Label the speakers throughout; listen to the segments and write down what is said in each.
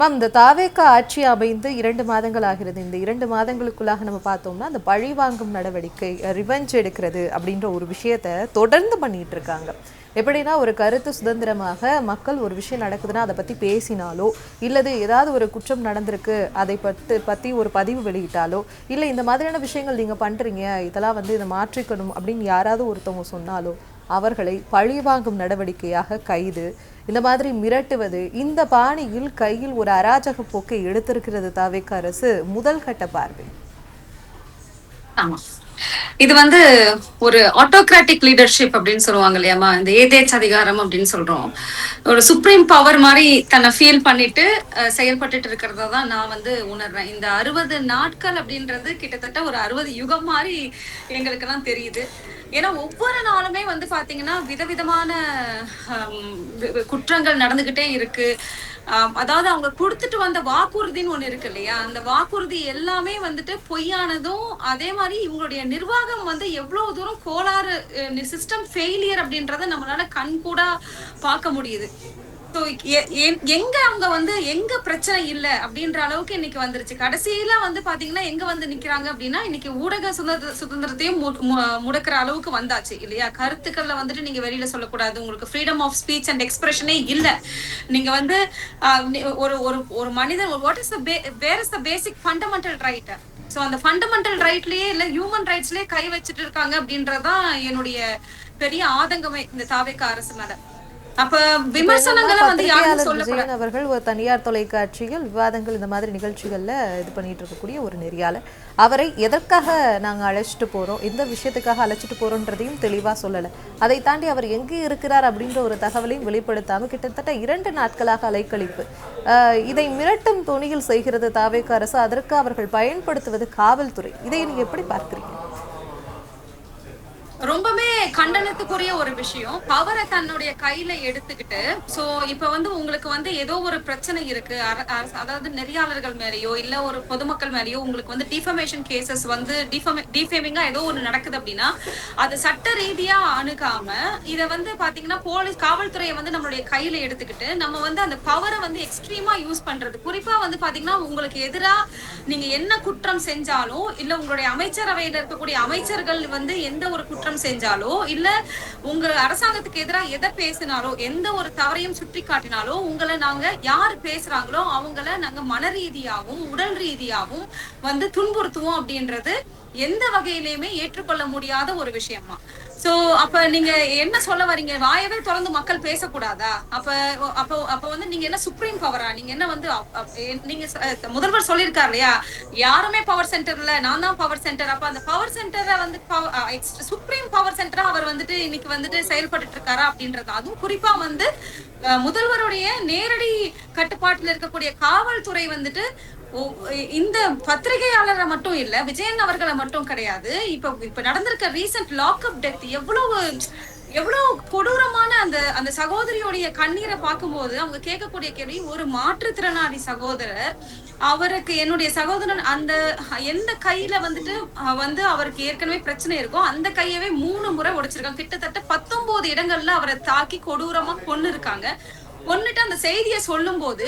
Speaker 1: Ma'am, இந்த தாவேக்கா ஆட்சி அமைந்து 2 மாதங்கள் ஆகிறது. இந்த 2 மாதங்களுக்குள்ளாக நம்ம பார்த்தோம்னா, அந்த பழி வாங்கும் நடவடிக்கை, ரிவெஞ்ச் எடுக்கிறது அப்படின்ற ஒரு விஷயத்த தொடர்ந்து பண்ணிட்டு இருக்காங்க. எப்படின்னா, ஒரு கருத்து சுதந்திரமாக மக்கள் ஒரு விஷயம் நடக்குதுன்னா, அதை பத்தி பேசினாலோ, இல்லது ஏதாவது ஒரு குற்றம் நடந்திருக்கு, அதை பத்தி ஒரு பதிவு வெளியிட்டாலோ, இல்ல இந்த மாதிரியான விஷயங்கள் நீங்க பண்றீங்க, இதெல்லாம் வந்து இதை மாற்றிக்கணும் அப்படின்னு யாராவது ஒருத்தவங்க சொன்னாலோ, அவர்களை பழிவாங்கும் நடவடிக்கையாக கைது, இந்த மாதிரி மிரட்டுவது, இந்த பாணியில் கையில் ஒரு அராஜக போக்கை எடுத்திருக்கிறது தாவேக்கா அரசு. முதல் கட்ட பார்வை.
Speaker 2: ஆமா, இது வந்து ஒரு ஆட்டோகிராட்டிக் லீடர்ஷிப் அப்படின்னு சொல்லுவாங்க இல்லையாமா, இந்த ஏதேச்ச அதிகாரம் அப்படின்னு சொல்றோம். ஒரு சுப்ரீம் பவர் மாதிரி தன்னை ஃபீல் பண்ணிட்டு செயல்பட்டுட்டு இருக்கிறத தான் நான் வந்து உணர்றேன். இந்த 60 நாட்கள் அப்படின்றது கிட்டத்தட்ட ஒரு 60 யுகம் மாதிரி எங்களுக்கு எல்லாம் தெரியுது. ஏன்னா ஒவ்வொரு நாளுமே வந்து பாத்தீங்கன்னா விதவிதமான குற்றங்கள் நடந்துகிட்டே இருக்கு. அதாவது அவங்க கொடுத்துட்டு வந்த வாக்குறுதின்னு ஒண்ணு இருக்கு இல்லையா, அந்த வாக்குறுதி எல்லாமே வந்துட்டு பொய்யானதும், அதே மாதிரி இவங்களுடைய நிர்வாகம் வந்து எவ்வளவு தூரம் கோளாறு, சிஸ்டம் ஃபெயிலியர் அப்படின்றத நம்மளால கண்கூடா பார்க்க முடியுது. எங்க அவங்க வந்து எங்க பிரச்சனை இல்ல அப்படின்ற அளவுக்கு இன்னைக்கு வந்துருச்சு. கடைசியில வந்து பாத்தீங்கன்னா எங்க வந்து நிக்கிறாங்க அப்படின்னா, இன்னைக்கு ஊடக சுதந்திரத்தையும் முடக்கிற அளவுக்கு வந்தாச்சு இல்லையா. கருத்துக்கள்ல வந்துட்டு நீங்க வெளியில சொல்லக்கூடாது, உங்களுக்கு ஃப்ரீடம் ஆஃப் ஸ்பீச் அண்ட் எக்ஸ்பிரஷனே இல்ல. நீங்க வந்து ஒரு ஒரு ஒரு மனிதன் what is where is the basic fundamental right. So அந்த ஃபண்டமெண்டல் ரைட்லயே இல்ல ஹியூமன் ரைட்ஸ்லயே கை வச்சுட்டு இருக்காங்க அப்படின்றதான் என்னுடைய பெரிய ஆதங்கமே இந்த தாவேக்கா அரசு மேல. அப்ப விமர்சனங்களை வந்து யாரும்
Speaker 1: விஜயன் அவர்கள் ஒரு தனியார் தொலைக்காட்சியில் விவாதங்கள் இந்த மாதிரி நிகழ்ச்சிகள்ல இது பண்ணிட்டு இருக்கக்கூடிய ஒரு நெறியாளர், அவரை எதற்காக நாங்க அழைச்சிட்டு போறோம், எந்த விஷயத்துக்காக அழைச்சிட்டு போறோம்ன்றதையும் தெளிவா சொல்லல. அதை தாண்டி அவர் எங்கே இருக்கிறார் அப்படின்ற ஒரு தகவலையும் வெளிப்படுத்தாம கிட்டத்தட்ட 2 நாட்களாக அலைக்கழிப்பு. இதை மிரட்டும் தொனியில் செய்கிறது தாவேக்கா அரசு. அதற்கு அவர்கள் பயன்படுத்துவது காவல்துறை. இதை நீங்க எப்படி பார்க்கிறீங்க?
Speaker 2: ரொம்பவே கண்டனத்துக்குரிய ஒரு விஷயம். பவரை தன்னுடைய கையில எடுத்துக்கிட்டு, சோ இப்ப வந்து உங்களுக்கு வந்து ஏதோ ஒரு பிரச்சனை இருக்கு, அதாவது நெறியாளர்கள் மேலேயோ இல்ல ஒரு பொதுமக்கள் மேலேயோ உங்களுக்கு வந்து டிஃபமேஷன் கேசஸ் வந்து டிஃபேமிங்கா ஏதோ ஒண்ணு நடக்குது அப்படின்னா, அது சட்ட ரீதியா அணுகாம இத வந்து பாத்தீங்கன்னா போலீஸ் காவல்துறையை வந்து நம்மளுடைய கையில எடுத்துக்கிட்டு நம்ம வந்து அந்த பவரை வந்து எக்ஸ்ட்ரீமா யூஸ் பண்றது. குறிப்பா வந்து பாத்தீங்கன்னா உங்களுக்கு எதிரா நீங்க என்ன குற்றம் செஞ்சாலும், இல்ல உங்களுடைய அமைச்சரவையில இருக்கக்கூடிய அமைச்சர்கள் வந்து எந்த ஒரு குற்றம் செஞ்சாலோ, இல்ல உங்க அரசாங்கத்துக்கு எதிராக எதை பேசினாலோ, எந்த ஒரு தவறையும் சுட்டி காட்டினாலோ, உங்களை நாங்க யார் பேசுறாங்களோ அவங்கள நாங்க மன ரீதியாகவும் உடல் ரீதியாகவும் வந்து துன்புறுத்துவோம் அப்படின்றது எந்த வகையிலுமே ஏற்றுக்கொள்ள முடியாத ஒரு விஷயமா. சோ அப்ப நீங்க என்ன சொல்ல வரீங்க? வாயவே தொடர்ந்து மக்கள் பேசக்கூடாதா? அப்ப அப்ப அப்ப வந்து நீங்க என்ன சுப்ரீம் பவரா? நீங்க என்ன வந்து நீங்க முதல்வர் சொல்லியிருக்காரு இல்லையா, யாருமே பவர் சென்டர்ல, நான் தான் பவர் சென்டர். அப்ப அந்த பவர் சென்டரை வந்து சுப்ரீம் பவர் சென்டரா அவர் வந்துட்டு இன்னைக்கு வந்துட்டு செயல்பட்டு இருக்காரா அப்படின்றது. அதுவும் குறிப்பா வந்து முதல்வருடைய நேரடி கட்டுப்பாட்டுல இருக்கக்கூடிய காவல்துறை வந்துட்டு இந்த பத்திரிகையாளரை மட்டும் இல்ல, விஜயன் அவர்களை மட்டும் கிடையாது, இப்ப நடந்திருக்க ரீசன்ட் லாக்அப் டெத் எவ்வளவு கொடூரமான அந்த அந்த சகோதரியோடைய கண்ணீரை பார்க்கும்போது அவங்க கேட்கக்கூடிய கேள்வி, ஒரு மாற்றுத்திறனாளி சகோதரர், அவருக்கு என்னுடைய சகோதரன் அந்த எந்த கையில வந்துட்டு வந்து அவருக்கு ஏற்கனவே பிரச்சனை இருக்கோ அந்த கையவே 3 முறை உடைச்சிருக்காங்க. கிட்டத்தட்ட 19 இடங்கள்ல அவரை தாக்கி கொடூரமா கொன்னு இருக்காங்க. கொன்னுட்டு அந்த செய்தியை சொல்லும் போது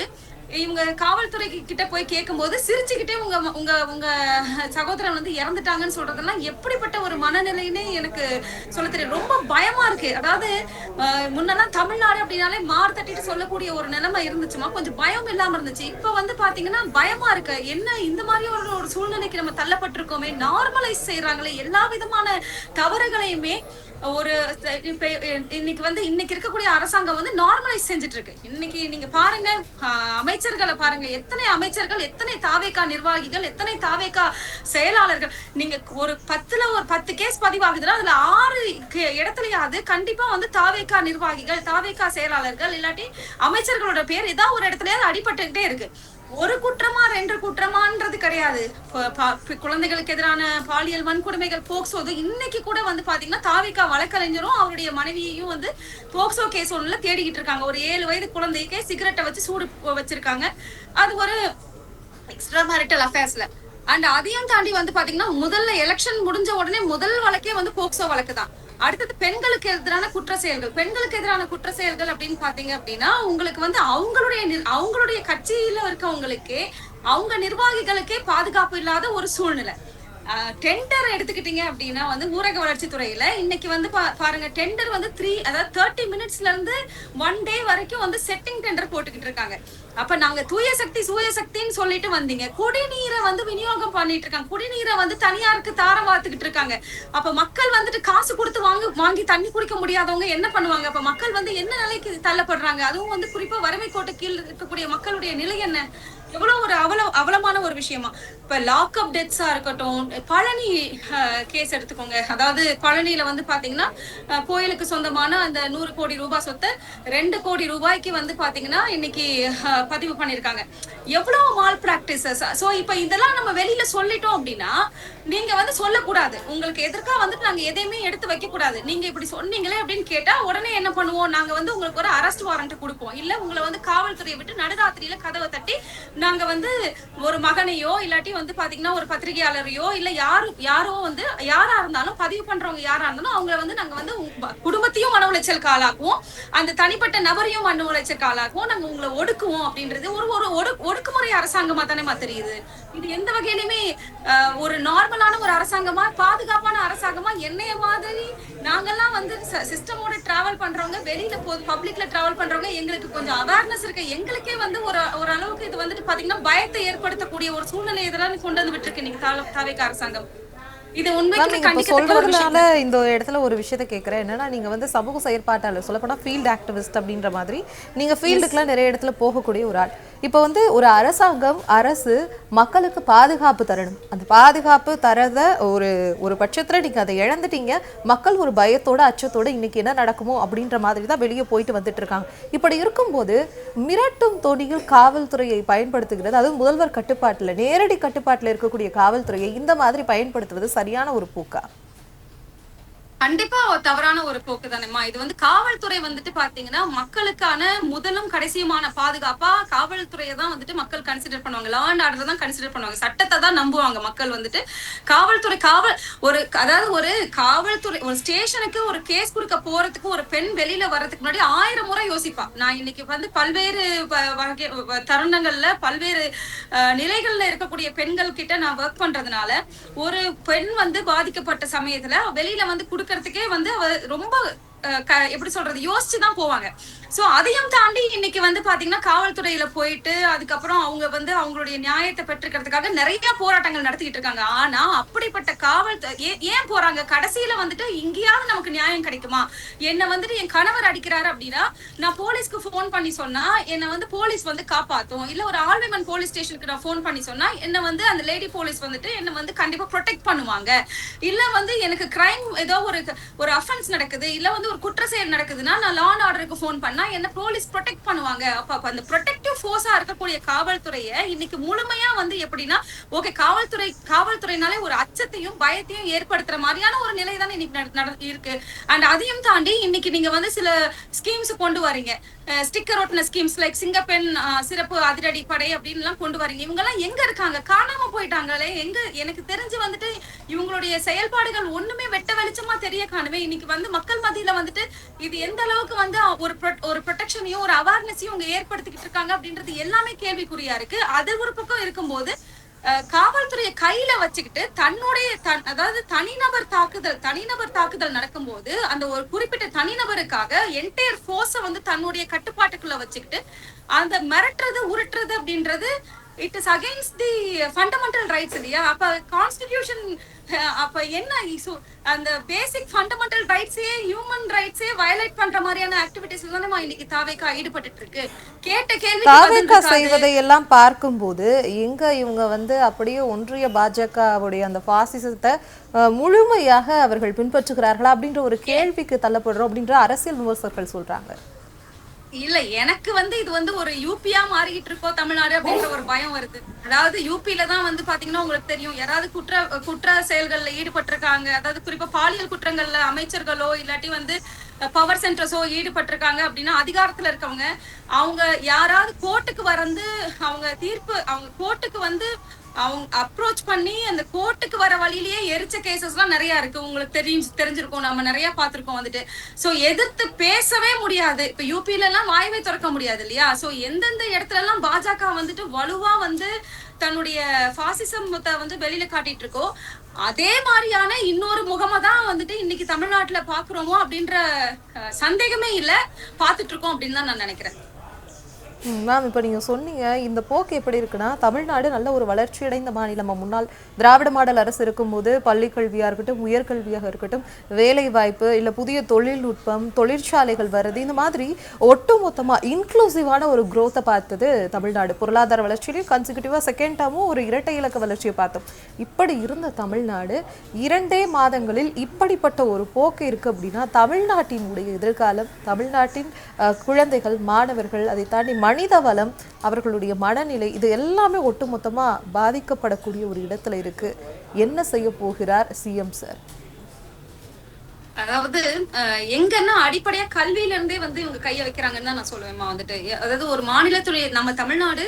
Speaker 2: இவங்க காவல்துறை கிட்ட போய் கேட்கும் போது சிரிச்சுக்கிட்டே உங்க உங்க உங்க சகோதரன் வந்து இறந்துட்டாங்கன்னு சொல்றதெல்லாம் எப்படிப்பட்ட ஒரு மனநிலைன்னு எனக்கு சொல்ல தெரியும். ரொம்ப பயமா இருக்கு. அதாவது முன்னெல்லாம் தமிழ்நாடு அப்படின்னாலே மார் தட்டிட்டு சொல்லக்கூடிய ஒரு நிலைமை இருந்துச்சுமா, கொஞ்சம் பயம் இல்லாம இருந்துச்சு. இப்ப வந்து பாத்தீங்கன்னா பயமா இருக்கு. என்ன இந்த மாதிரி ஒரு சூழ்நிலைக்கு நம்ம தள்ளப்பட்டிருக்கோமே, நார்மலைஸ் செய்யறாங்களே எல்லா விதமான தவறுகளையுமே. ஒரு இன்னைக்கு வந்து இன்னைக்கு இருக்கக்கூடிய அரசாங்கம் வந்து நார்மலைஸ் செஞ்சுட்டு இருக்கு. இன்னைக்கு நீங்க பாருங்க, அமைச்சர்களை பாருங்க, எத்தனை அமைச்சர்கள், எத்தனை தாவேக்கா நிர்வாகிகள், எத்தனை தாவேக்கா செயலாளர்கள். நீங்க ஒரு 10 கேஸ் பதிவாகுதுன்னா அதுல 6 இடத்துலயாவது கண்டிப்பா வந்து தாவேக்கா நிர்வாகிகள், தாவேக்கா செயலாளர்கள் இல்லாட்டி அமைச்சர்களோட பேர் ஏதாவது ஒரு இடத்துலயாவது அடிபட்டுக்கிட்டே இருக்கு. ஒரு குற்றமா 2 குற்றமான்றது கிடையாது. குழந்தைகளுக்கு எதிரான பாலியல் வன்கொடுமைகள் போக்சோ, இன்னைக்கு கூட வந்து பாத்தீங்கன்னா தாவேக்கா வழக்கறிஞரும் அவருடைய மனைவியையும் வந்து போக்சோ கேஸ் ஒண்ணுல தேடிக்கிட்டு இருக்காங்க. ஒரு 7 வயது குழந்தைக்கே சிகரெட்டை வச்சு சூடு வச்சிருக்காங்க. அது ஒரு எக்ஸ்ட்ரா மேரிட்டல் அஃபேர்ஸ்ல. அண்ட் அதையும் தாண்டி வந்து பாத்தீங்கன்னா முதல்ல எலெக்ஷன் முடிஞ்ச உடனே முதல் வழக்கே வந்து போக்சோ வழக்கு தான். அடுத்தது பெண்களுக்கு எதிரான குற்ற செயல்கள். பெண்களுக்கு எதிரான குற்ற செயல்கள் அப்படின்னு பாத்தீங்க அப்படின்னா, உங்களுக்கு வந்து அவங்களுடைய கட்சியில இருக்கவங்களுக்கே, அவங்க நிர்வாகிகளுக்கே பாதுகாப்பு இல்லாத ஒரு சூழ்நிலை. டெண்டர் எடுத்துக்கிட்டீங்க அப்படின்னா வந்து ஊரக வளர்ச்சி துறையில இன்னைக்கு வந்து பாருங்க, டெண்டர் வந்து 30 மினிட்ஸ்ல இருந்து 1 டே வரைக்கும் வந்து செட்டிங் டெண்டர் போட்டுக்கிட்டு இருக்காங்க. அப்ப நாங்க தூய சக்தின்னு சொல்லிட்டு வந்தீங்க, குடிநீரை வந்து விநியோகம் பண்ணிட்டு இருக்காங்க, குடிநீரை வந்து தனியாருக்கு தாரம் வாத்துக்கிட்டு இருக்காங்க. அப்ப மக்கள் வந்துட்டு காசு கொடுத்து வாங்கி தண்ணி குடிக்க முடியாதவங்க என்ன பண்ணுவாங்க? அப்ப மக்கள் வந்து என்ன நிலைக்கு தள்ளப்படுறாங்க? அதுவும் வந்து குறிப்பா வறுமை கோட்டு கீழ் இருக்கக்கூடிய மக்களுடைய நிலை என்ன? எவ்வளவு ஒரு அவலமான ஒரு விஷயமா. இப்ப லாக் அப் டெத்ஸா இருக்கட்டும், பழனி கேஸ் எடுத்துக்கோங்க. அதாவது பழனியில வந்து பாத்தீங்கன்னா கோயிலுக்கு சொந்தமான அந்த 100 கோடி ரூபாய் சொத்தை 2 கோடி ரூபாய்க்கு வந்து பாத்தீங்கன்னா இன்னைக்கு பதிவு பண்ணிருக்காங்க. எவ்வளவு மால் பிராக்டிசஸ். சோ இப்ப இதெல்லாம் நம்ம வெளியில சொல்லிட்டோம் அப்படின்னா நீங்க வந்து சொல்லக்கூடாது, உங்களுக்கு எதிர்க்கா வந்துட்டு நாங்க எதையுமே எடுத்து வைக்க கூடாது. நீங்க இப்படி சொன்னீங்களே அப்படின்னு கேட்டா உடனே என்ன பண்ணுவோம், நாங்க வந்து உங்களுக்கு ஒரு அரெஸ்ட் வாரண்ட் கொடுப்போம், இல்ல உங்களை வந்து காவல்துறையை விட்டு நடுராத்திரியில கதவை தட்டி நாங்க வந்து ஒரு மகனையோ இல்லாட்டி வந்து பாத்தீங்கன்னா ஒரு பத்திரிகையாளரையோ இல்ல யாரோ வந்து யாரா இருந்தாலும் பதிவு பண்றவங்க யாரா இருந்தாலும் அவங்களை வந்து நாங்க வந்து குடும்பத்தையும் மன உளைச்சலுக்கு ஆளாக்குவோம், அந்த தனிப்பட்ட நபரையும் மன உளைச்சலுக்கு ஆளாக்குவோம், நாங்க உங்களை ஒடுக்குவோம் அப்படின்றது ஒரு ஒடுக்குமுறை அரசாங்கமா தானே தெரியுது. இது எந்த வகையிலுமே ஒரு நார்மலான ஒரு அரசாங்கமா, பாதுகாப்பான அரசாங்கமா, என்னைய மாதிரி நாங்கெல்லாம் வந்து சிஸ்டமோட டிராவல் பண்றவங்க, வெளியில பப்ளிக்ல டிராவல் பண்றவங்க, எங்களுக்கு கொஞ்சம் அவேர்னஸ் இருக்கு, எங்களுக்கே வந்து ஒரு அளவுக்கு இது வந்துட்டு பாத்தீங்கன்னா பயத்தை ஏற்படுத்தக்கூடிய ஒரு சூழ்நிலை இதெல்லாம் கொண்டு வந்து விட்டுருக்கு நீங்க தாவேக்கா அரசாங்கம். இது உண்மைக்கு
Speaker 1: சொல்றதுனால இந்த இடத்துல ஒரு விஷயத்த கேட்கறேன். என்னன்னா, நீங்க வந்து சமூக செயற்பாட்டாளர், சொல்லப்போனா ஃபீல்ட் ஆக்டிவிஸ்ட் அப்படின்ற மாதிரி நீங்க ஃபீல்டுக்குலாம் நிறைய இடத்துல போகக்கூடிய ஒரு ஆள். இப்போ வந்து ஒரு அரசு மக்களுக்கு பாதுகாப்பு தரணும். அந்த பாதுகாப்பு தரத ஒரு பட்சத்துல நீங்க அதை இழந்துட்டீங்க, மக்கள் ஒரு பயத்தோட அச்சத்தோட இன்னைக்கு என்ன நடக்குமோ அப்படின்ற மாதிரி தான் வெளியே போயிட்டு வந்துட்டு இருக்காங்க. இப்படி இருக்கும்போது மிரட்டும் தொனியில் காவல்துறையை பயன்படுத்துகிறது, அதுவும் முதல்வர் கட்டுப்பாட்டுல, நேரடி கட்டுப்பாட்டுல இருக்கக்கூடிய காவல்துறையை இந்த மாதிரி பயன்படுத்துவது சரியான ஒரு போக்கா?
Speaker 2: கண்டிப்பா தவறான ஒரு போக்கு தானேம்மா. இது வந்து காவல்துறை வந்துட்டு பாத்தீங்கன்னா மக்களுக்கான முதலும் கடைசியுமான பாதுகாப்பா காவல்துறையை தான் வந்துட்டு மக்கள் கன்சிடர் பண்ணுவாங்க, லா அண்ட் ஆர்டர் தான் கன்சிடர் பண்ணுவாங்க, சட்டத்தை தான் நம்புவாங்க மக்கள். வந்துட்டு காவல்துறை அதாவது ஒரு காவல்துறை ஒரு ஸ்டேஷனுக்கு ஒரு கேஸ் கொடுக்க போறதுக்கு ஒரு பெண் வெளியில வர்றதுக்கு முன்னாடி 1000 முறை யோசிப்பா. நான் இன்னைக்கு வந்து பல்வேறு தருணங்கள்ல பல்வேறு நிலைகள்ல இருக்கக்கூடிய பெண்கள் கிட்ட நான் ஒர்க் பண்றதுனால, ஒரு பெண் வந்து பாதிக்கப்பட்ட சமயத்துல வெளியில வந்து குடுக்கறதுக்கே வந்து அவ ரொம்ப எப்படி சொல்றது யோசிச்சுதான் போவாங்க. சோ அதையும் தாண்டி இன்னைக்கு வந்து பாத்தீங்கன்னா காவல்துறையில போயிட்டு அதுக்கப்புறம் அவங்க வந்து அவங்களுடைய நியாயத்தை பெற்றுக்கிறதுக்காக நிறைய போராட்டங்கள் நடத்திட்டு இருக்காங்க. ஆனா அப்படிப்பட்ட ஏன் போறாங்க? கடைசியில வந்துட்டு இங்கேயாவது நமக்கு நியாயம் கிடைக்குமா? என்ன வந்துட்டு என் கணவர் அடிக்கிறாரு அப்படின்னா நான் போலீஸ்க்கு போன் பண்ணி சொன்னா என்ன வந்து போலீஸ் வந்து காப்பாத்தும், இல்ல ஒரு ஆல்விமன் போலீஸ் ஸ்டேஷனுக்கு நான் போன் பண்ணி சொன்னா என்ன வந்து அந்த லேடி போலீஸ் வந்துட்டு என்ன வந்து கண்டிப்பா ப்ரொடெக்ட் பண்ணுவாங்க. இல்ல வந்து எனக்கு கிரைம் ஏதோ ஒரு அஃபென்ஸ் நடக்குது, இல்ல வந்து ஒரு குற்ற செயல் நடக்குதுன்னா நான் லா அண்ட் ஆர்டருக்கு போன் பண்ணா என்ன போலீஸ் ப்ரொடெக்ட் பண்ணுவாங்க. அப்ப அந்த ப்ரொடெக்டிவ் ஃபோர்ஸா இருக்கக்கூடிய காவல்துறையை இன்னைக்கு முழுமையா வந்து எப்படின்னா ஓகே காவல்துறைனாலே ஒரு அச்சத்தையும் பயத்தையும் ஏற்படுத்துற மாதிரியான ஒரு நிலை தானே இன்னைக்கு இருக்கு. அண்ட் அதையும் தாண்டி இன்னைக்கு நீங்க வந்து சில ஸ்கீம்ஸ் கொண்டு வரீங்க, ஸ்டிக்கர் ஒட்டின ஸ்கீம்ஸ் லைக் சிங்கப்பெண் சிறப்பு அதிரடி படை அப்படின்னு எல்லாம் கொண்டு வரீங்க. இவங்க எல்லாம் எங்க இருக்காங்க? காணாம போயிட்டாங்களே. எனக்கு தெரிஞ்சு வந்துட்டு இவங்களுடைய செயல்பாடுகள் ஒண்ணுமே வெட்ட வெளிச்சமா தெரிய காணுமே. இன்னைக்கு வந்து மக்கள் மத்தியில வந்துட்டு இது எந்த அளவுக்கு வந்து ஒரு ப்ரொடெக்ஷனையும் ஒரு அவேர்னஸையும் அவங்க ஏற்படுத்திக்கிட்டு இருக்காங்க அப்படின்றது எல்லாமே கேள்விக்குறியா இருக்கு. அது ஒரு பக்கம் இருக்கும்போது காவல்துறையை கையில வச்சுக்கிட்டு அதாவது தனிநபர் தாக்குதல் நடக்கும்போது அந்த ஒரு குறிப்பிட்ட தனிநபருக்காக என்டையர் ஃபோர்ஸ வந்து தன்னுடைய கட்டுப்பாட்டுக்குள்ள வச்சுக்கிட்டு அந்த மிரட்டுறது உருட்டுறது அப்படின்றது it is against the fundamental rights இல்லையா? அப்ப கான்ஸ்டிடியூஷன் அப்ப என்ன அந்த பேசிக் ஃபண்டமெண்டல் ரைட்ஸே ஹியூமன் ரைட்ஸே வயலேட் பண்ற மாதிரியான ஆக்டிவிட்டீஸ் தானே இன்னைக்கு தாவேக்கா ஈடுபட்டு இருக்கு. கேட்ட கேள்வி
Speaker 1: தாவேக்கா செய்வதை எல்லாம் பார்க்கும்போது எங்க இவங்க வந்து அப்படியே ஒன்றிய பாஜகவுடைய அந்த பாசிசத்தை முழுமையாக அவர்கள் பின்பற்றுகிறார்களா அப்படின்ற ஒரு கேள்விக்கு தள்ளப்படுறோம் அப்படின்ற அரசியல் விமர்சகர்கள் சொல்றாங்க.
Speaker 2: இல்ல எனக்கு வந்து இது வந்து ஒரு யூபியா மாறிக்கிட்டு இருக்கோ தமிழ்நாடு அப்படின்ற ஒரு பயம் வருது. அதாவது யூபியில தான் வந்து பாத்தீங்கன்னா உங்களுக்கு தெரியும், யாராவது குற்ற செயல்கள்ல ஈடுபட்டிருக்காங்க, அதாவது குறிப்பா பாலியல் குற்றங்கள்ல அமைச்சர்களோ இல்லாட்டி வந்து பவர் சென்டர்ஸோ ஈடுபட்டிருக்காங்க அப்படின்னா அதிகாரத்துல இருக்கவங்க அவங்க யாராவது கோர்ட்டுக்கு வந்து அவங்க தீர்ப்பு அவங்க கோர்ட்டுக்கு வந்து அவங்க அப்ரோச் பண்ணி அந்த கோர்ட்டுக்கு வர வழியிலேயே எரிச்ச கேசஸ் எல்லாம் நிறைய இருக்கு. உங்களுக்கு தெரிஞ்சிருக்கும், நம்ம நிறைய பார்த்திருக்கோம் வந்துட்டு. சோ எதிர்த்து பேசவே முடியாது. இப்ப யூபில எல்லாம் வாய்வே திறக்க முடியாது இல்லையா? சோ எந்தெந்த இடத்துல எல்லாம் பாஜக வந்துட்டு வலுவா வந்து தன்னுடைய பாசிசத்தை வந்து வெளியில காட்டிட்டு இருக்கோ, அதே மாதிரியான இன்னொரு முகமா தான் வந்துட்டு இன்னைக்கு தமிழ்நாட்டுல பாக்குறோமோ அப்படின்ற சந்தேகமே இல்ல, பாத்துட்டு இருக்கோம் அப்படின்னு தான் நான் நினைக்கிறேன்.
Speaker 1: மேம், இப்போ நீங்கள் சொன்னீங்க இந்த போக்கு எப்படி இருக்குன்னா, தமிழ்நாடு நல்ல ஒரு வளர்ச்சியடைந்த மாநிலம். முன்னாள் திராவிட மாடல் அரசு இருக்கும்போது பள்ளி கல்வியாக இருக்கட்டும், உயர்கல்வியாக இருக்கட்டும், வேலை வாய்ப்பு இல்லை புதிய தொழில்நுட்பம், தொழிற்சாலைகள் வருது, இந்த மாதிரி ஒட்டுமொத்தமாக இன்க்ளூசிவான ஒரு குரோத்தை பார்த்தது தமிழ்நாடு. பொருளாதார வளர்ச்சியிலையும் கன்சிக்யூட்டிவாக செகண்ட் டேர்மும் ஒரு இரட்டை இலக்க வளர்ச்சியை பார்த்தோம். இப்படி இருந்த தமிழ்நாடு 2 மாதங்களில் இப்படிப்பட்ட ஒரு போக்கு இருக்கு அப்படின்னா, தமிழ்நாட்டினுடைய எதிர்காலம், தமிழ்நாட்டின் குழந்தைகள், மாணவர்கள், அதை தாண்டி மனித வளம், அவர்களுடைய மனநிலை, இது எல்லாமே ஒட்டுமொத்தமா பாதிக்கப்படக்கூடிய ஒரு இடத்துல இருக்கு. என்ன செய்ய போகிறார் சிஎம் சார்?
Speaker 2: அதாவது எங்கன்னா அடிப்படையா கல்வியில இருந்தே வந்து இவங்க கைய வைக்கிறாங்கன்னு தான் நான் சொல்லுவேன்மா வந்துட்டு. அதாவது ஒரு மாநிலத்துடைய நம்ம தமிழ்நாடு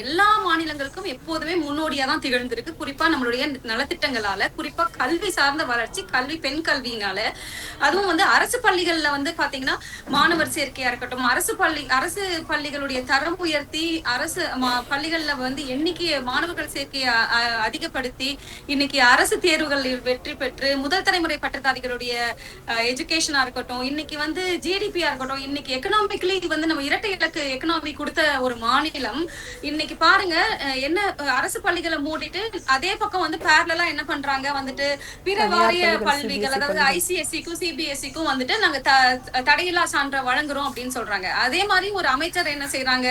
Speaker 2: எல்லா மாநிலங்களுக்கும் எப்போதுமே முன்னோடியா தான் திகழ்ந்திருக்கு. குறிப்பா நம்மளுடைய நலத்திட்டங்களால, குறிப்பா கல்வி சார்ந்த வளர்ச்சி, கல்வி பெண் கல்வியினால. அதுவும் வந்து அரசு பள்ளிகள்ல வந்து பாத்தீங்கன்னா மாணவர் சேர்க்கையா இருக்கட்டும், அரசு பள்ளிகளுடைய தரம் உயர்த்தி, அரசு பள்ளிகள்ல வந்து எண்ணிக்கையை மாணவர்கள் சேர்க்கையை அதிகப்படுத்தி, இன்னைக்கு அரசு தேர்வுகளில் வெற்றி பெற்று முதல் தலைமுறை பட்டதாரிகளுடைய எஜுகேஷனா இருக்கட்டும், இன்னைக்கு வந்து ஜிடிபியா இருக்கட்டும், இன்னைக்கு எக்கனாமிக்கலி வந்து நம்ம இரட்டை இலக்கு எக்கனாமி கொடுத்த ஒரு மாநிலம். இன்னைக்கு பாருங்க, என்ன அரசு பள்ளிகளை மூடிட்டு அதே பக்கம் வந்து பேரலா என்ன பண்றாங்க வந்துட்டு பிற வாரிய பள்ளிகள், அதாவது ஐசிஎஸ்சிக்கும் சிபிஎஸ்சிக்கும் வந்துட்டு நாங்க தடையில்லா சான்ற வழங்குறோம் அப்படின்னு சொல்றாங்க. அதே மாதிரி ஒரு அமைச்சர் என்ன செய்யறாங்க,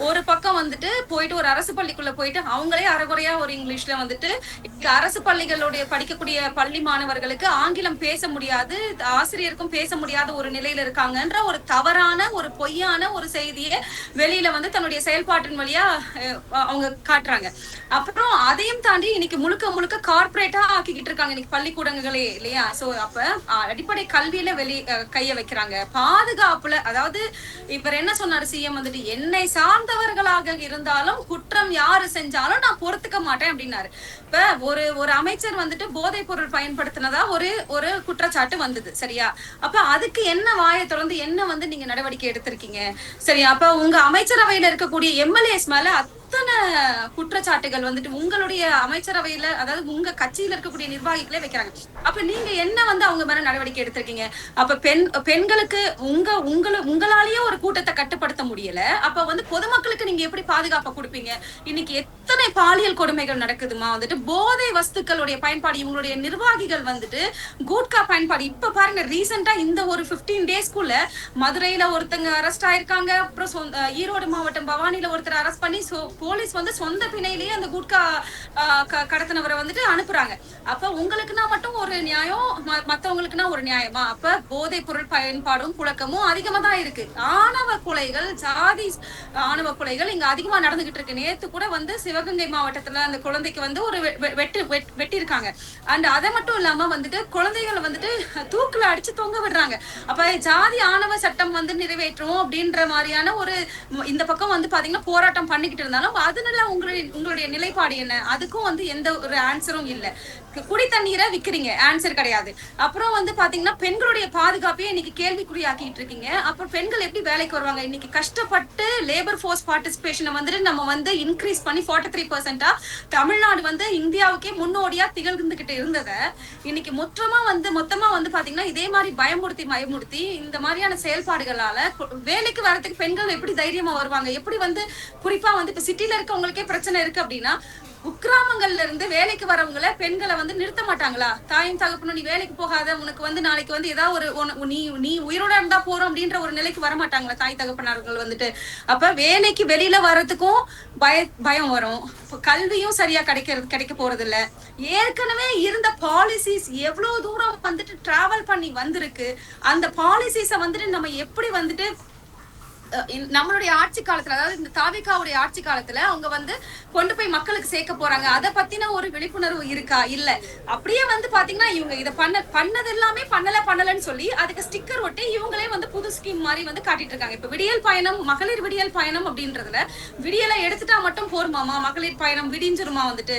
Speaker 2: ஒரு பக்கம் வந்துட்டு போயிட்டு ஒரு அரசு பள்ளிக்குள்ள போயிட்டு அவங்களே அரைகுறையா ஒரு இங்கிலீஷ்ல வந்துட்டு அரசு பள்ளிகளுடைய படிக்கக்கூடிய பள்ளி மாணவர்களுக்கு ஆங்கிலம் பேச முடியாது, ஆசிரியருக்கும் பேச முடியாத ஒரு நிலையில இருக்காங்கன்ற ஒரு தவறான ஒரு பொய்யான ஒரு செய்தியை வெளியில வந்து தன்னுடைய செயல்பாட்டின் வழியா அவங்க காட்டுறாங்க. அப்புறம் அதையும் தாண்டி இன்னைக்கு முழுக்க முழுக்க கார்பரேட்டா ஆக்கிக்கிட்டு இருக்காங்க இன்னைக்கு பள்ளிக்கூடங்களே இல்லையா? சோ அப்ப அடிப்படை கல்வியில கைய வைக்கிறாங்க. பாதுகாப்புல, அதாவது இவர் என்ன சொன்னாரு சிஎம் வந்துட்டு, என்னை சார்ந்தவர்களாக இருந்தாலும் குற்றம் யாரு செஞ்சாலும் நான் பொறுத்துக்க மாட்டேன் அப்படின்னாரு. இப்ப ஒரு அமைச்சர் வந்துட்டு போதைப் பொருள் பயன்படுத்தினதா ஒரு குற்றச்சாட்டு வந்தது, சரியா? அப்ப அதுக்கு என்ன வாயை தொடர்ந்து என்ன வந்து நீங்க நடவடிக்கை எடுத்திருக்கீங்க, சரியா? அப்ப உங்க அமைச்சரவையில இருக்கக்கூடிய எம்எல்ஏஸ் மேல அத்தனை குற்றச்சாட்டுகள் வந்துட்டு உங்களுடைய அமைச்சரவையில, அதாவது உங்க கட்சியில இருக்கக்கூடிய நிர்வாகிகளே வைக்கிறாங்க. அப்ப நீங்க என்ன வந்து அவங்க மேல நடவடிக்கை எடுத்திருக்கீங்க? அப்ப பெண்களுக்கு உங்களாலேயே ஒரு கூட்டத்தை கட்டுப்படுத்த முடியல, அப்ப வந்து பொதுமக்களுக்கு நீங்க எப்படி பாதுகாப்பை கொடுப்பீங்க? இன்னைக்கு எத்தனை பாலியல் கொடுமைகள் நடக்குதுமா வந்துட்டு, போதை வஸ்துக்களுடைய பயன்பாடு, இவங்களுடைய நிர்வாகிகள் வந்துட்டு கூட்கா பயன்பாடு. இப்ப பாருங்க, ரீசெண்டா இந்த ஒரு 15 டேஸ்க்குள்ள மதுரையில ஒருத்தங்க அரெஸ்ட் ஆயிருக்காங்க, அப்புறம் ஈரோடு மாவட்டம் பவானில ஒருத்தர் அரெஸ்ட் பண்ணி போலீஸ் வந்து சொந்த பிணையிலேயே அந்த குட்கா கடத்தினவரை வந்துட்டு அனுப்புறாங்க. அப்ப உங்களுக்குன்னா மட்டும் ஒரு நியாயம், மத்தவங்களுக்குன்னா ஒரு நியாயமா? அப்ப போதைப் பொருள் பயன்பாடும் புழக்கமும் அதிகமா தான் இருக்கு. ஆணவ கொலைகள், ஜாதி ஆணவ கொலைகள் இங்க அதிகமா நடந்துகிட்டு இருக்கு. நேத்து கூட வந்து சிவகங்கை மாவட்டத்துல அந்த குழந்தைக்கு வந்து ஒரு வெட்டி இருக்காங்க. அண்ட் அதை மட்டும் இல்லாம வந்துட்டு குழந்தைகளை வந்துட்டு தூக்குல அடிச்சு தொங்க விடுறாங்க. அப்ப ஜாதி ஆணவ சட்டம் வந்து நிறைவேற்றுவோம் அப்படின்ற மாதிரியான ஒரு இந்த பக்கம் வந்து பாத்தீங்கன்னா போராட்டம் பண்ணிக்கிட்டு இருந்தாலும் அதனால உங்களுடைய நிலைப்பாடு என்ன? அதுக்கும் வந்து எந்த ஒரு ஆன்சரும் இல்ல. குடி தண்ணீரை விக்கிறீங்க, ஆன்சர் கிடையாது. அப்புறம் வந்து பாத்தீங்கன்னா பெண்களுடைய பாதுகாப்பையே இன்னைக்கு கேள்விக்குறியாக்கிட்டு இருக்கீங்க. அப்புறம் பெண்கள் எப்படி வேலைக்கு வருவாங்க? இன்னைக்கு கஷ்டப்பட்டு லேபர் ஃபோர்ஸ் பார்ட்டிசிபேஷனை வந்துட்டு நம்ம வந்து இன்க்ரீஸ் பண்ணி 43% தமிழ்நாடு வந்து இந்தியாவுக்கே முன்னோடியா திகழ்ந்துகிட்டு இருந்தத இன்னைக்கு மொத்தமா வந்து பாத்தீங்கன்னா இதே மாதிரி பயமுறுத்தி இந்த மாதிரியான செயல்பாடுகளால வேலைக்கு வரதுக்கு பெண்கள் எப்படி தைரியமா வருவாங்க? எப்படி வந்து குறிப்பா வந்து இப்ப சிட்டில இருக்கவங்களுக்கே பிரச்சனை இருக்கு அப்படின்னா, குக்கிராமங்கள்ல இருந்து வேலைக்கு வரவங்களை பெண்களை வந்து நிறுத்த மாட்டாங்களா? தாயும் தகப்பனும் நீ வேலைக்கு போகாத, உனக்கு வந்து நாளைக்கு வந்து ஏதாவது ஒரு நீ உயிரோட இருந்தா போறோம் அப்படின்ற ஒரு நிலைக்கு வர மாட்டாங்களா தாய் தகப்பனார்கள் வந்துட்டு? அப்ப வேலைக்கு வெளியில வர்றதுக்கும் பயம் வரும். கல்வியும் சரியா கிடைக்க போறது இல்ல. ஏற்கனவே இருந்த பாலிசிஸ் எவ்வளவு தூரம் வந்துட்டு டிராவல் பண்ணி வந்திருக்கு. அந்த பாலிசிஸ வந்துட்டு நம்ம எப்படி வந்துட்டு நம்மளுடைய ஆட்சி காலத்துல, அதாவது இந்த தாவேகாவுடைய ஆட்சி காலத்துல அவங்க வந்து கொண்டு போய் மக்களுக்கு சேர்க்க போறாங்க, அதை பத்தின ஒரு விழிப்புணர்வு இருக்கா? இல்ல. அப்படியே வந்து பாத்தீங்கன்னா இவங்க இதை பண்ணது எல்லாமே பண்ணலன்னு சொல்லி அதுக்கு ஸ்டிக்கர் ஒட்டி இவங்களே வந்து புது ஸ்கீம் மாதிரி வந்து காட்டிட்டு இருக்காங்க. இப்ப விடியல் பயணம், மகளிர் விடியல் பயணம் அப்படின்றதுல விடியலை எடுத்துட்டா மட்டும் போருமாமா, மகளிர் பயணம் விடிஞ்சிருமா? வந்துட்டு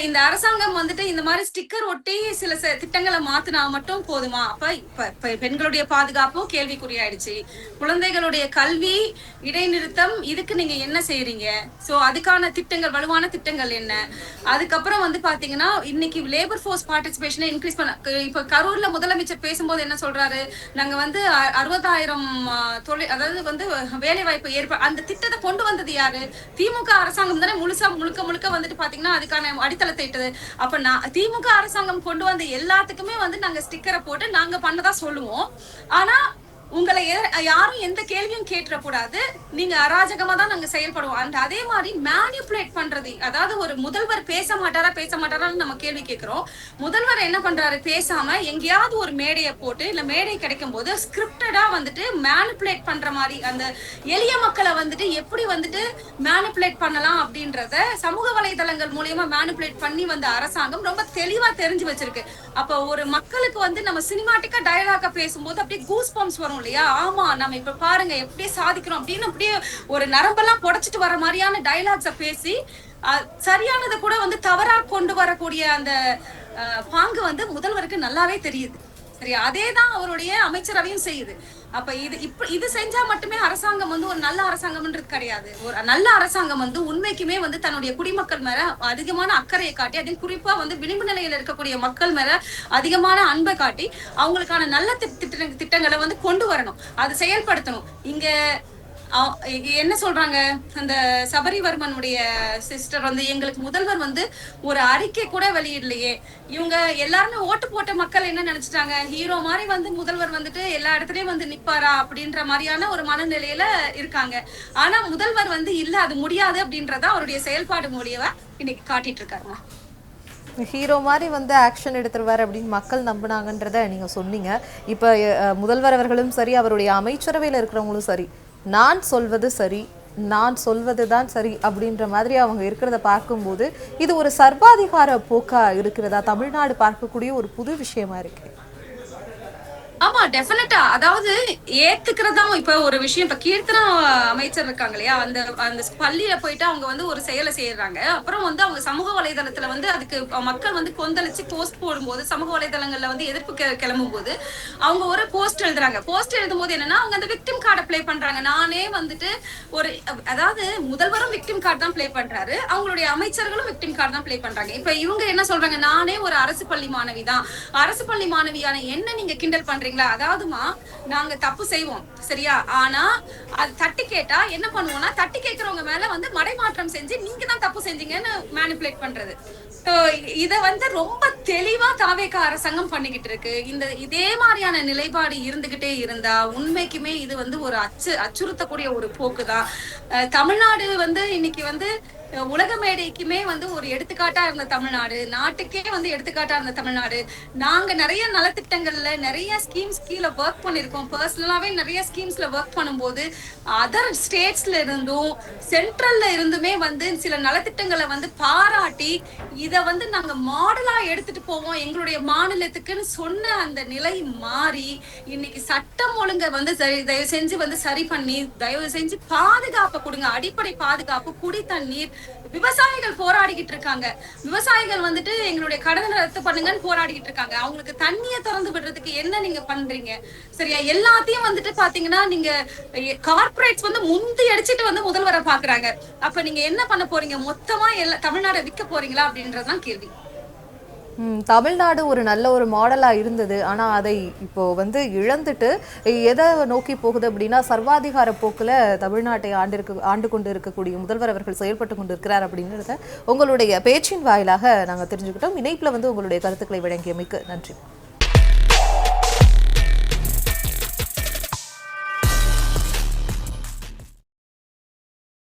Speaker 2: இந்த அரசாங்கம் வந்துட்டு இந்த மாதிரி ஸ்டிக்கர் ஒட்டி சில திட்டங்களை மாத்தினா மட்டும் போதுமா? அப்ப பெண்களுடைய பாதுகாப்பும் கேள்விக்குறியாயிடுச்சு, குழந்தைகளுடைய கல்வி இடைநிறுத்தம், இதுக்கு நீங்க என்ன செய்யறீங்க? சோ அதுக்கான திட்டங்கள், வலுவான திட்டங்கள் என்ன? அதுக்கப்புறம் வந்து பாத்தீங்கன்னா இன்னைக்கு லேபர் ஃபோர்ஸ் பார்ட்டிசிபேஷனை இன்க்ரீஸ் பண்ண, இப்ப கரூர்ல முதலமைச்சர் பேசும்போது என்ன சொல்றாரு, நாங்க வந்து 60,000 தொழில், அதாவது வந்து வேலை வாய்ப்பு அந்த திட்டத்தை கொண்டு வந்தது யாரு? திமுக அரசாங்கம் தானே முழுக்க வந்துட்டு பாத்தீங்கன்னா அதுக்கான அடித்தளத்தை இட்டது. அப்ப திமுக அரசாங்கம் கொண்டு வந்த எல்லாத்துக்குமே வந்து நாங்க ஸ்டிக்கரை போட்டு நாங்க பண்ணதா சொல்லுவோம். ஆனா உங்களை யாரும் எந்த கேள்வியும் கேட்கக்கூடாது, நீங்க அராஜகமா தான் நாங்க செயல்படுவோம். அந்த அதே மாதிரி மேனிபுலேட் பண்றது, அதாவது ஒரு முதல்வர் பேச மாட்டாரான்னு நம்ம கேள்வி கேட்கிறோம். முதல்வர் என்ன பண்றாரு? பேசாம எங்கேயாவது ஒரு மேடையை போட்டு, இல்ல மேடை கிடைக்கும் போது ஸ்கிரிப்டடா வந்துட்டு மேனிபுலேட் பண்ற மாதிரி, அந்த எளிய மக்களை வந்துட்டு எப்படி வந்துட்டு மேனிபுலேட் பண்ணலாம் அப்படின்றத சமூக வலைதளங்கள் மூலியமா மேனிபுலேட் பண்ணி வந்த அரசாங்கம் ரொம்ப தெளிவா தெரிஞ்சு வச்சிருக்கு. அப்ப ஒரு மக்களுக்கு வந்து நம்ம சினிமாட்டிக்கா டயலாக பேசும்போது அப்படியே கூஸ் பம்ப்ஸ் வரும் இல்லையா? ஆமா, நம்ம இப்ப பாருங்க எப்படி சாதிக்கிறோம் அப்படின்னு அப்படியே ஒரு நரம்பெல்லாம் புடைச்சிட்டு வர மாதிரியான டயலாக்ஸ பேசி சரியானதை கூட வந்து தவறா கொண்டு வரக்கூடிய அந்த பாங்கு வந்து முதல்வருக்கு நல்லாவே தெரியுது. சரியா? அதேதான் அவருடைய அமைச்சரவையும் செய்யுது. அப்ப இது செஞ்சா மட்டுமே அரசாங்கம் வந்து ஒரு நல்ல அரசாங்கம்ன்றது கிடையாது. ஒரு நல்ல அரசாங்கம் வந்து உண்மைக்குமே வந்து தன்னுடைய குடிமக்கள் மேல அதிகமான அக்கறையை காட்டி, அதில் குறிப்பா வந்து விளிம்பு நிலையில இருக்கக்கூடிய மக்கள் மேல அதிகமான அன்பை காட்டி அவங்களுக்கான நல்ல திட்டங்களை வந்து கொண்டு வரணும், அது செயல்படுத்தணும். இங்க என்ன சொல்றாங்க, அந்த சபரிவர்மனுடைய சிஸ்டர் வந்து எங்களுக்கு முதல்வர் வந்து ஒரு அறிக்கை கூட வெளியிடலையே, இவங்க எல்லாருமே ஓட்டு போட்ட மக்கள் என்ன நினைச்சிட்டாங்க, ஹீரோ மாதிரி வந்து முதல்வர் வந்துட்டு எல்லா இடத்துலயும் வந்து நிப்பாரா அப்படின்ற மாதிரியான ஒரு மனநிலையில இருக்காங்க. ஆனா முதல்வர் வந்து இல்ல, அது முடியாது அப்படின்றத அவருடைய செயல்பாடு மூலியமா இன்னைக்கு காட்டிட்டு இருக்காருங்க.
Speaker 1: ஹீரோ மாதிரி வந்து ஆக்ஷன் எடுத்துருவார் அப்படின்னு மக்கள் நம்பினாங்கன்றத நீங்க சொன்னீங்க. இப்ப முதல்வர் அவர்களும் சரி, அவருடைய அமைச்சரவையில் இருக்கிறவங்களும் சரி, நான் சொல்வது சரி, நான் சொல்வது தான் சரி அப்படின்ற மாதிரி அவங்க இருக்கிறத பார்க்கும்போது இது ஒரு சர்வாதிகார போக்கா இருக்கிறதா தமிழ்நாடு பார்க்கக்கூடிய ஒரு புது விஷயமா இருக்கு.
Speaker 2: ஆமா, டெஃபினட்டா. அதாவது ஏத்துக்கிறதா இப்ப ஒரு விஷயம். இப்ப கீர்த்தனா அமைச்சர் இருக்காங்க இல்லையா, அந்த பள்ளியில போயிட்டு அவங்க வந்து ஒரு செயலை செய்யறாங்க. அப்புறம் வந்து அவங்க சமூக வலைதளத்துல வந்து அதுக்கு மக்கள் வந்து கொந்தளிச்சு போஸ்ட் போடும்போது, சமூக வலைதளங்கள்ல வந்து எதிர்ப்பு கிளம்பும் போது அவங்க ஒரு போஸ்ட் எழுதுறாங்க. போஸ்ட் எழுதும் போது என்னன்னா அவங்க அந்த விக்டிம் கார்டை பிளே பண்றாங்க. நானே வந்துட்டு ஒரு, அதாவது முதல்வரும் விக்டிம் கார்டு தான் பிளே பண்றாரு, அவங்களுடைய அமைச்சர்களும் விக்டிம் கார்டு தான் பிளே பண்றாங்க. இப்ப இவங்க என்ன சொல்றாங்க, நானே ஒரு அரசு பள்ளி மாணவி தான், அரசு பள்ளி மாணவியான என்ன நீங்க கிண்டல் பண்றீங்க? அதாவதுமா, நாங்க தப்பு செய்வோம் சரியா, ஆனா அது தட்டி கேட்டா என்ன பண்ணுவோம்னா, தட்டி கேட்கறவங்க மேல வந்து மடைமாற்றம் செஞ்சு நீங்க தான் தப்பு செஞ்சீங்கன்னு மேனிபுலேட் பண்றது. இத வந்து ரொம்ப தெளிவா தாவேகா அரசாங்கம் பண்ணிக்கிட்டு இருக்கு. இதே மாதிரியான நிலைப்பாடு இருந்துகிட்டே இருந்தா உண்மைக்குமே இது வந்து ஒரு அச்சுறுத்தக்கூடிய ஒரு போக்குதான். தமிழ்நாடு வந்து இன்னைக்கு வந்து உலக மேடைக்குமே வந்து ஒரு எடுத்துக்காட்டா இருந்த தமிழ்நாடு, நாட்டுக்கே வந்து எடுத்துக்காட்டா இருந்த தமிழ்நாடு. நாங்க நிறைய நலத்திட்டங்கள்ல நிறைய ஸ்கீம்ஸ் கீழே ஒர்க் பண்ணிருக்கோம். பர்சனலாவே நிறைய ஸ்கீம்ஸ்ல ஒர்க் பண்ணும்போது அதர் ஸ்டேட்ஸ்ல இருந்தும் சென்ட்ரல்ல இருந்துமே வந்து சில நலத்திட்டங்களை வந்து பாராட்டி இத வந்து நாங்க மாடலா எடுத்துட்டு போவோம் எங்களுடைய மாநிலத்துக்குன்னு சொன்ன அந்த நிலை மாறி இன்னைக்கு சட்டம் ஒழுங்க வந்து தயவு செஞ்சு வந்து சரி பண்ணி தயவு செஞ்சு பாதுகாப்பு கொடுங்க, அடிப்படை பாதுகாப்பு, குடி தண்ணீர். விவசாயிகள் போராடிக்கிட்டு இருக்காங்க. விவசாயிகள் வந்துட்டு எங்களுடைய கடனை ரத்து பண்ணுங்கன்னு போராடிக்கிட்டு இருக்காங்க. அவங்களுக்கு தண்ணியை திறந்து விடுறதுக்கு என்ன நீங்க பண்றீங்க? சரியா? எல்லாத்தையும் வந்துட்டு பாத்தீங்கன்னா நீங்க கார்பரேட்ஸ் வந்து முந்தி அடிச்சுட்டு வந்து முதல்வரை பாக்குறாங்க. அப்ப நீங்க என்ன பண்ண போறீங்க? மொத்தமா தமிழ்நாடை விற்க போறீங்களா அப்படின்றதுதான் கேள்வி.
Speaker 1: தமிழ்நாடு ஒரு நல்ல ஒரு மாடலா இருந்தது, ஆனா அதை இப்போ வந்து இழந்துட்டு எதை நோக்கி போகுது அப்படின்னா சர்வாதிகார போக்குல தமிழ்நாட்டை ஆண்டு கொண்டு இருக்கக்கூடிய முதல்வர் அவர்கள் செயல்பட்டு கொண்டு இருக்கிறார் அப்படின்றத உங்களுடைய பேச்சின் வாயிலாக நாங்க தெரிஞ்சுக்கிட்டோம். இணைப்புல வந்து உங்களுடைய கருத்துக்களை வழங்கியமைக்கு நன்றி.